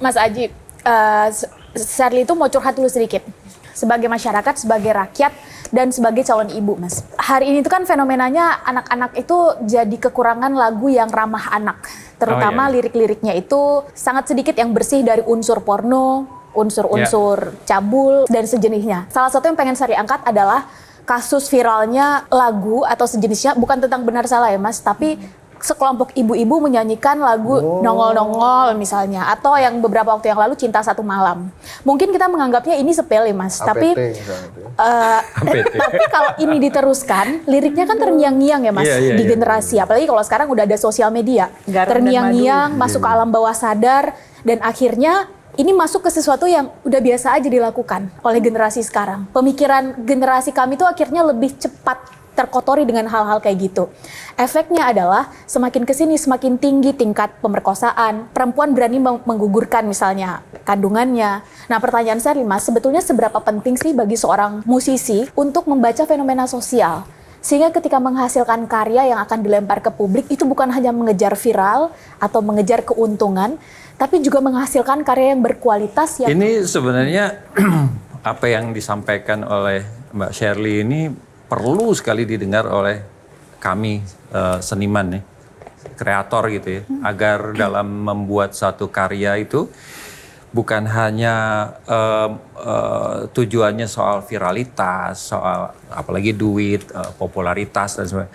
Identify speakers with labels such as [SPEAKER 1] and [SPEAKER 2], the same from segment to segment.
[SPEAKER 1] Mas Aji, Sherly itu mau curhat dulu sedikit. Sebagai masyarakat, sebagai rakyat, dan sebagai calon ibu, Mas. Hari ini tuh kan fenomenanya anak-anak itu jadi kekurangan lagu yang ramah anak. Terutama lirik-liriknya itu sangat sedikit yang bersih dari unsur porno, unsur-unsur cabul, dan sejenisnya. Salah satu yang pengen Sherly angkat adalah kasus viralnya lagu atau sejenisnya, bukan tentang benar salah ya Mas, tapi sekelompok ibu-ibu menyanyikan lagu Nongol-Nongol misalnya, atau yang beberapa waktu yang lalu Cinta Satu Malam. Mungkin kita menganggapnya ini sepele Mas, tapi kalau ini diteruskan, liriknya kan terngiang-ngiang ya Mas, di generasi. Apalagi kalau sekarang udah ada sosial media, terngiang-ngiang, masuk ke alam bawah sadar, dan akhirnya ini masuk ke sesuatu yang udah biasa aja dilakukan oleh generasi sekarang. Pemikiran generasi kami tuh akhirnya lebih cepat terkotori dengan hal-hal kayak gitu. Efeknya adalah semakin kesini semakin tinggi tingkat pemerkosaan. Perempuan berani menggugurkan misalnya kandungannya. Nah pertanyaan saya Mas, sebetulnya seberapa penting sih bagi seorang musisi untuk membaca fenomena sosial? Sehingga ketika menghasilkan karya yang akan dilempar ke publik itu bukan hanya mengejar viral atau mengejar keuntungan, tapi juga menghasilkan karya yang berkualitas.
[SPEAKER 2] Ini sebenarnya apa yang disampaikan oleh Mbak Sherly ini perlu sekali didengar oleh kami seniman nih, kreator gitu ya, agar dalam membuat satu karya itu bukan hanya tujuannya soal viralitas, soal apalagi duit, popularitas dan sebagainya.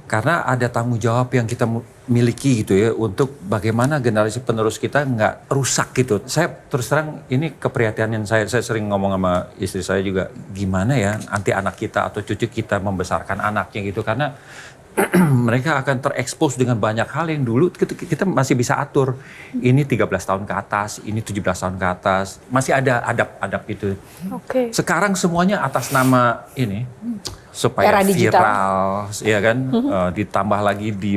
[SPEAKER 2] Karena ada tanggung jawab yang kita miliki gitu ya, untuk bagaimana generasi penerus kita nggak rusak gitu. Saya terus terang ini keprihatinan saya sering ngomong sama istri saya juga, gimana ya nanti anak kita atau cucu kita membesarkan anaknya gitu, karena mereka akan terekspos dengan banyak hal yang dulu kita masih bisa atur. Ini 13 tahun ke atas, ini 17 tahun ke atas, masih ada adab-adab itu. Sekarang semuanya atas nama ini supaya viral, ya kan, ditambah lagi di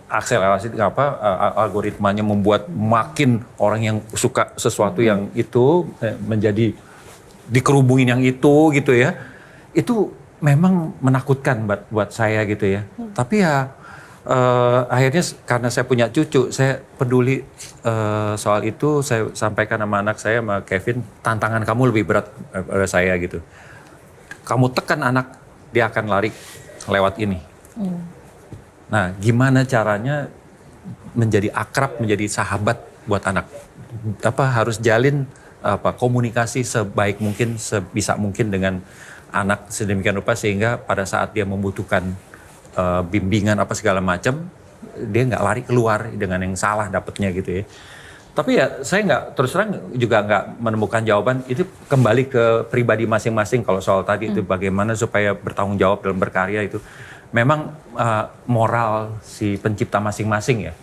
[SPEAKER 2] akselerasi algoritmanya membuat makin orang yang suka sesuatu yang itu menjadi dikerubungin yang itu gitu ya. Itu memang menakutkan buat saya gitu ya. Tapi ya akhirnya karena saya punya cucu, saya peduli soal itu. Saya sampaikan sama anak saya, sama Kevin, tantangan kamu lebih berat daripada saya gitu. Kamu tekan anak, dia akan lari lewat ini. Nah, gimana caranya menjadi akrab, menjadi sahabat buat anak? Harus jalin komunikasi sebaik mungkin, sebisa mungkin dengan anak sedemikian rupa sehingga pada saat dia membutuhkan bimbingan apa segala macam, dia nggak lari keluar dengan yang salah dapetnya gitu ya. Tapi ya saya nggak, terus terang juga nggak menemukan jawaban. Itu kembali ke pribadi masing-masing. Kalau soal tadi itu bagaimana supaya bertanggung jawab dalam berkarya itu. Memang moral si pencipta masing-masing ya.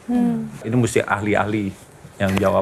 [SPEAKER 2] Ini mesti ahli-ahli yang jawab.